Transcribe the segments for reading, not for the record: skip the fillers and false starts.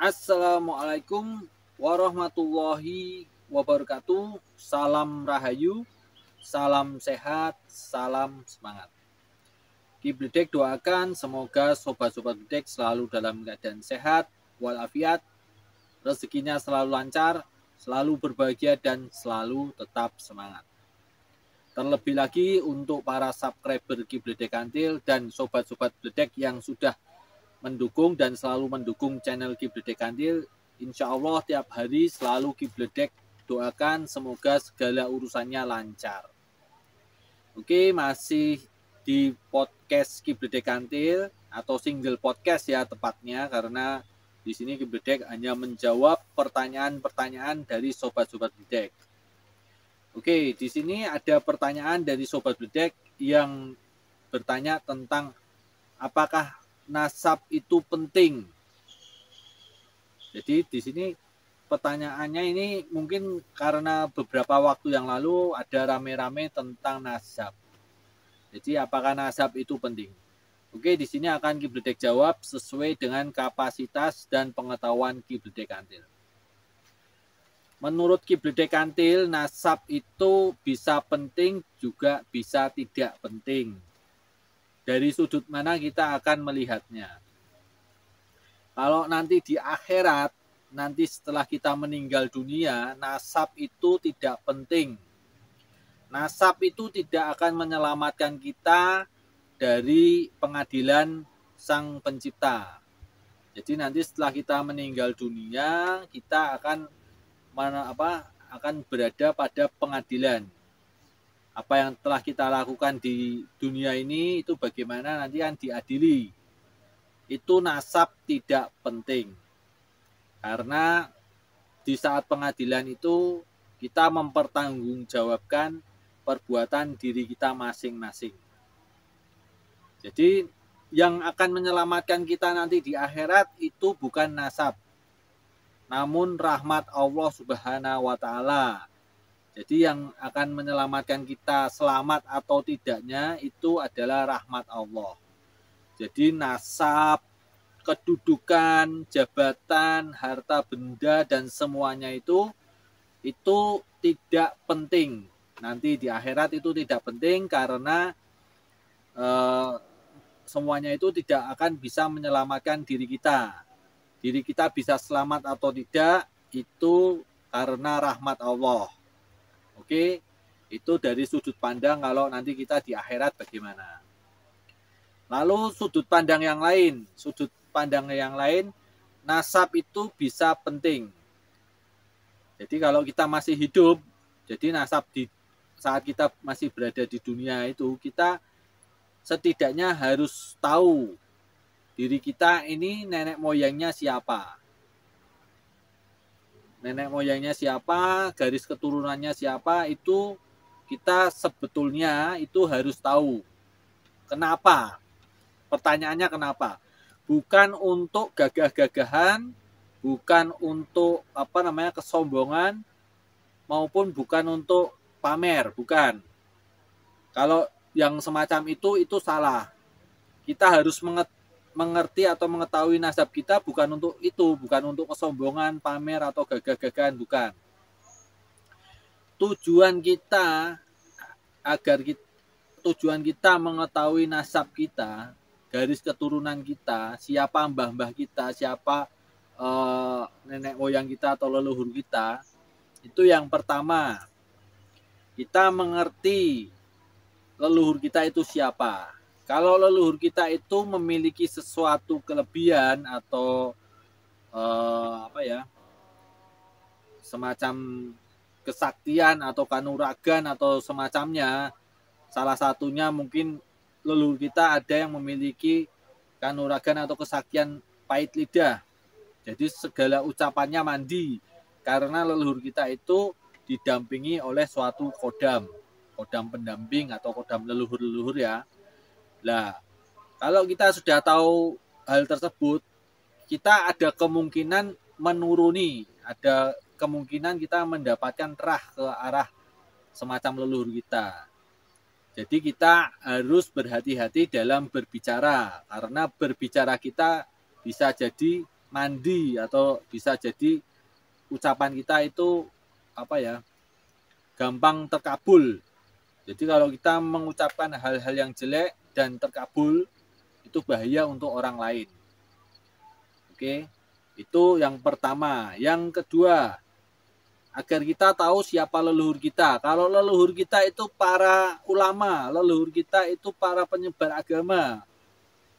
Assalamualaikum warahmatullahi wabarakatuh. Salam rahayu, salam sehat, salam semangat. Kibledek doakan semoga sobat-sobat Bledek selalu dalam keadaan sehat walafiat, rezekinya selalu lancar, selalu berbahagia dan selalu tetap semangat. Terlebih lagi untuk para subscriber Kibledek Kantil dan sobat-sobat Bledek yang sudah mendukung dan selalu mendukung channel Kibledek Kantil. Insya Allah tiap hari selalu Kibledek doakan semoga segala urusannya lancar. Oke, masih di podcast Kibledek Kantil atau single podcast ya tepatnya, karena di sini Kibledek hanya menjawab pertanyaan-pertanyaan dari sobat-sobat Bledek. Oke, di sini ada pertanyaan dari sobat Bledek yang bertanya tentang apakah nasab itu penting. Jadi di sini pertanyaannya ini mungkin karena beberapa waktu yang lalu ada rame-rame tentang nasab. Jadi apakah nasab itu penting? Oke, di sini akan Kibledek jawab sesuai dengan kapasitas dan pengetahuan Kibledek Kantil. Menurut Kibledek Kantil, nasab itu bisa penting juga bisa tidak penting. Dari sudut mana kita akan melihatnya. Kalau nanti di akhirat, nanti setelah kita meninggal dunia, nasab itu tidak penting. Nasab itu tidak akan menyelamatkan kita dari pengadilan Sang Pencipta. Jadi nanti setelah kita meninggal dunia, kita akan berada pada pengadilan. Apa yang telah kita lakukan di dunia ini itu bagaimana nanti kan diadili. Itu nasab tidak penting. Karena di saat pengadilan itu kita mempertanggungjawabkan perbuatan diri kita masing-masing. Jadi yang akan menyelamatkan kita nanti di akhirat itu bukan nasab, namun rahmat Allah Subhanahu wa Ta'ala. Jadi yang akan menyelamatkan kita selamat atau tidaknya itu adalah rahmat Allah. Jadi nasab, kedudukan, jabatan, harta benda dan semuanya itu tidak penting. Nanti di akhirat itu tidak penting karena semuanya itu tidak akan bisa menyelamatkan diri kita. Diri kita bisa selamat atau tidak itu karena rahmat Allah. Oke, itu dari sudut pandang kalau nanti kita di akhirat bagaimana. Lalu sudut pandang yang lain, nasab itu bisa penting. Jadi kalau kita masih hidup, jadi nasab di saat kita masih berada di dunia itu, kita setidaknya harus tahu diri kita ini nenek moyangnya siapa. Nenek moyangnya siapa, garis keturunannya siapa, itu kita sebetulnya itu harus tahu. Kenapa? Pertanyaannya kenapa? Bukan untuk gagah-gagahan, bukan untuk kesombongan, maupun bukan untuk pamer, bukan. Kalau yang semacam itu salah. Kita harus mengerti atau mengetahui nasab kita bukan untuk itu, bukan untuk kesombongan, pamer atau gagah-gagahan, bukan. Tujuan kita mengetahui nasab kita, garis keturunan kita, siapa mbah-mbah kita, siapa nenek moyang kita atau leluhur kita, itu yang pertama. Kita mengerti leluhur kita itu siapa. Kalau leluhur kita itu memiliki sesuatu kelebihan atau semacam kesaktian atau kanuragan atau semacamnya, salah satunya mungkin leluhur kita ada yang memiliki kanuragan atau kesaktian pahit lidah. Jadi segala ucapannya mandi karena leluhur kita itu didampingi oleh suatu kodam pendamping atau kodam leluhur-leluhur ya. Nah, kalau kita sudah tahu hal tersebut, kita ada kemungkinan menuruni, ada kemungkinan kita mendapatkan terah ke arah semacam leluhur kita. Jadi kita harus berhati-hati dalam berbicara, karena berbicara kita bisa jadi mandi, atau bisa jadi ucapan kita itu gampang terkabul. Jadi kalau kita mengucapkan hal-hal yang jelek dan terkabul, itu bahaya untuk orang lain. Oke, itu yang pertama. Yang kedua, agar kita tahu siapa leluhur kita. Kalau leluhur kita itu para ulama, leluhur kita itu para penyebar agama,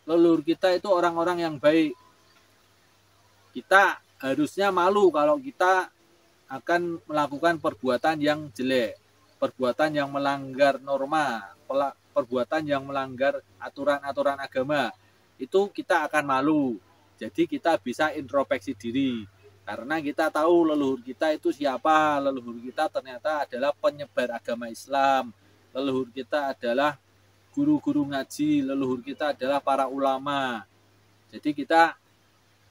leluhur kita itu orang-orang yang baik. Kita harusnya malu kalau kita akan melakukan perbuatan yang jelek, perbuatan yang melanggar norma, perbuatan yang melanggar aturan-aturan agama. Itu kita akan malu. Jadi kita bisa introspeksi diri. Karena kita tahu leluhur kita itu siapa. Leluhur kita ternyata adalah penyebar agama Islam. Leluhur kita adalah guru-guru ngaji. Leluhur kita adalah para ulama. Jadi kita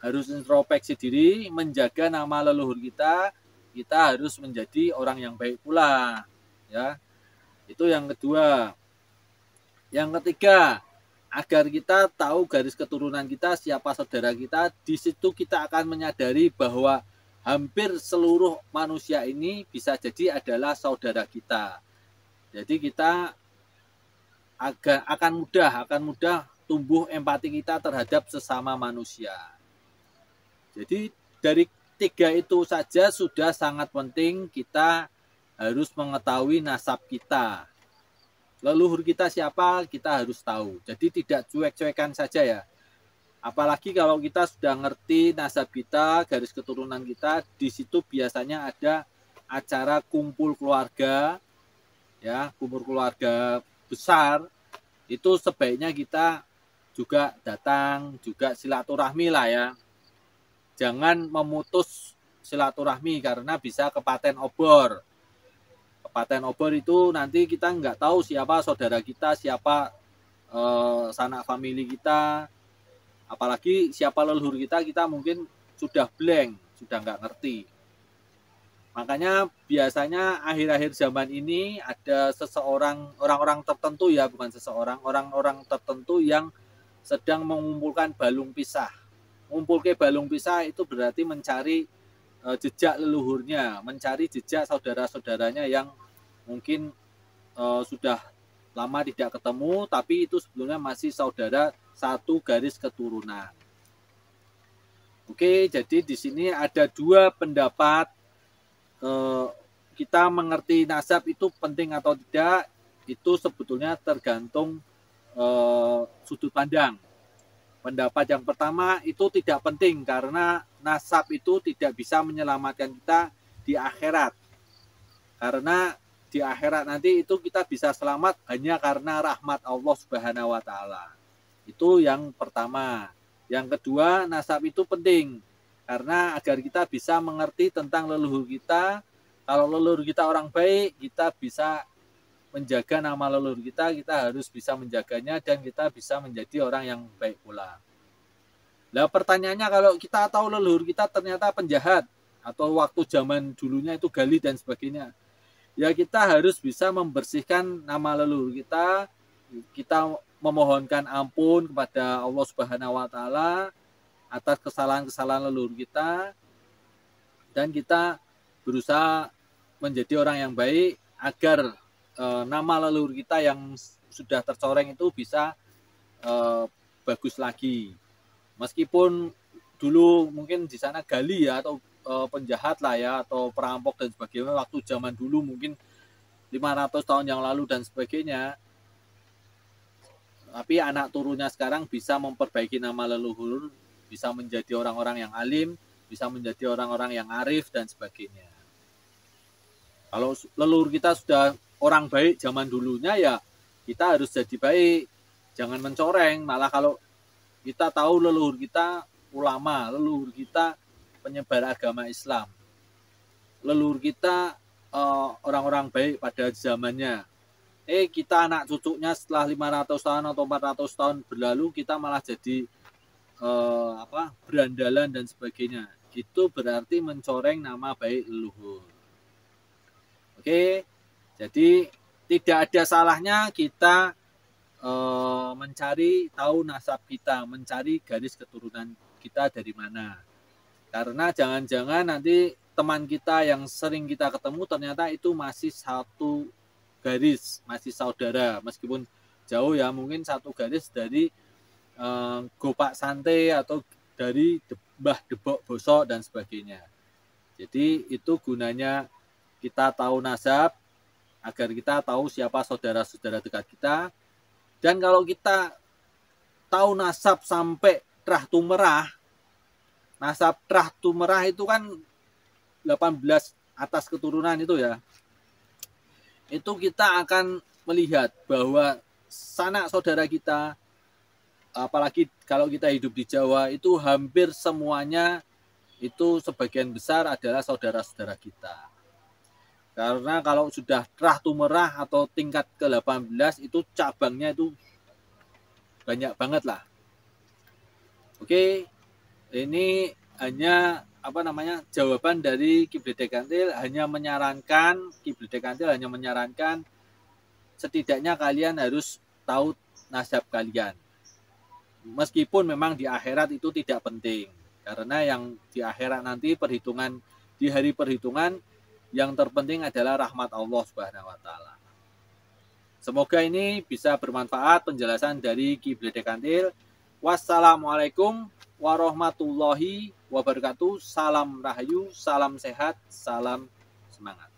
harus introspeksi diri, menjaga nama leluhur kita. Kita harus menjadi orang yang baik pula. Ya, itu yang kedua. Yang ketiga, agar kita tahu garis keturunan kita, siapa saudara kita, di situ kita akan menyadari bahwa hampir seluruh manusia ini bisa jadi adalah saudara kita. Jadi kita akan mudah tumbuh empati kita terhadap sesama manusia. Jadi dari tiga itu saja sudah sangat penting, kita harus mengetahui nasab kita. Leluhur kita siapa, kita harus tahu. Jadi tidak cuek-cuekan saja ya. Apalagi kalau kita sudah ngerti nasab kita, garis keturunan kita, di situ biasanya ada acara kumpul keluarga, ya, kumpul keluarga besar. Itu sebaiknya kita juga datang, juga silaturahmi lah ya. Jangan memutus silaturahmi karena bisa kepaten obor. Kepaten obor itu nanti kita nggak tahu siapa saudara kita, siapa sanak famili kita, apalagi siapa leluhur kita, kita mungkin sudah blank, sudah nggak ngerti. Makanya biasanya akhir-akhir zaman ini ada seseorang, orang-orang tertentu ya, bukan seseorang, orang-orang tertentu yang sedang mengumpulkan balung pisah. Mengumpulkan balung pisah itu berarti mencari jejak leluhurnya, mencari jejak saudara-saudaranya yang mungkin sudah lama tidak ketemu, tapi itu sebelumnya masih saudara satu garis keturunan. Oke, jadi di sini ada dua pendapat, kita mengerti nasab itu penting atau tidak, itu sebetulnya tergantung sudut pandang. Pendapat yang pertama itu tidak penting karena nasab itu tidak bisa menyelamatkan kita di akhirat. Karena di akhirat nanti itu kita bisa selamat hanya karena rahmat Allah Subhanahu wa taala. Itu yang pertama. Yang kedua, nasab itu penting karena agar kita bisa mengerti tentang leluhur kita. Kalau leluhur kita orang baik, kita bisa menjaga nama leluhur kita harus bisa menjaganya dan kita bisa menjadi orang yang baik pula. Nah, pertanyaannya kalau kita tahu leluhur kita ternyata penjahat atau waktu zaman dulunya itu gali dan sebagainya, ya kita harus bisa membersihkan nama leluhur kita. Kita memohonkan ampun kepada Allah Subhanahu wa taala atas kesalahan-kesalahan leluhur kita, dan kita berusaha menjadi orang yang baik agar nama leluhur kita yang sudah tercoreng itu bisa bagus lagi. Meskipun dulu mungkin di sana gali ya, atau penjahat lah ya, atau perampok dan sebagainya waktu zaman dulu mungkin 500 tahun yang lalu dan sebagainya. Tapi anak turunnya sekarang bisa memperbaiki nama leluhur, bisa menjadi orang-orang yang alim, bisa menjadi orang-orang yang arif dan sebagainya. Kalau leluhur kita sudah orang baik zaman dulunya, ya kita harus jadi baik, jangan mencoreng. Malah kalau kita tahu leluhur kita ulama, leluhur kita penyebar agama Islam, leluhur kita orang-orang baik pada zamannya, kita anak cucunya setelah 500 tahun atau 400 tahun berlalu, kita malah jadi berandalan dan sebagainya. Itu berarti mencoreng nama baik leluhur. Oke, jadi tidak ada salahnya kita mencari tahu nasab kita, mencari garis keturunan kita dari mana. Karena jangan-jangan nanti teman kita yang sering kita ketemu ternyata itu masih satu garis, masih saudara, meskipun jauh ya, mungkin satu garis dari Gopak Sante atau dari Mbah Debok Bosok dan sebagainya. Jadi itu gunanya kita tahu nasab agar kita tahu siapa saudara-saudara dekat kita. Dan kalau kita tahu nasab sampai trah tumerah, nasab trah tumerah itu kan 18 atas keturunan itu ya. Itu kita akan melihat bahwa sanak saudara kita, apalagi kalau kita hidup di Jawa, itu hampir semuanya itu sebagian besar adalah saudara-saudara kita. Karena kalau sudah trah tumerah atau tingkat ke-18 itu cabangnya itu banyak banget lah. Oke, ini hanya jawaban dari Ki Bledek Kanthil, hanya menyarankan setidaknya kalian harus tahu nasab kalian. Meskipun memang di akhirat itu tidak penting, karena yang di akhirat nanti di hari perhitungan yang terpenting adalah rahmat Allah Subhanahu wa taala. Semoga ini bisa bermanfaat penjelasan dari Ki Bledek Kanthil. Wassalamualaikum warahmatullahi wabarakatuh. Salam rahayu, salam sehat, salam semangat.